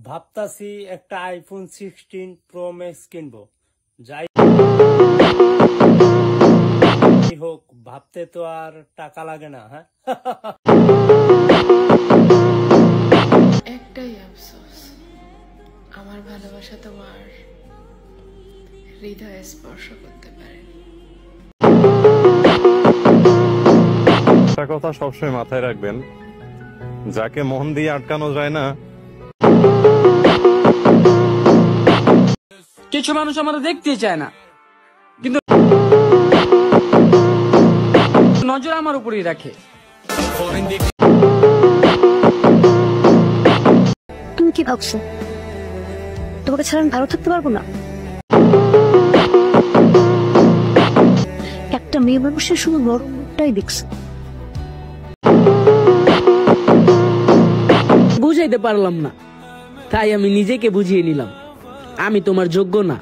ভাবতাছি একটা iPhone 16 pro max কিনবো। যাই হোক, ভাবতে তো আর টাকা লাগে না। হ্যাঁ, একটাই আফসোস, আমার ভালোবাসা তোমার হৃদয়ে স্পর্শ করতে পারেনি। একটা কথা সবসময় মাথায় রাখবেন, যাকে মন দিয়ে আটকানো যায় না। কিছু মানুষ আমাদের দেখতে চায় না, কিন্তু নজর আমার উপরেই রাখে। তুমি কি ভাবছো তোমাকে ছাড়া আমি ভালো থাকতে পারবো না? একটা মেয়ে মানুষের শুধু বড়টাই দেখছে। বুঝাইতে পারলাম না, তাই আমি নিজেকে বুঝিয়ে নিলাম আমি তোমার যোগ্য না।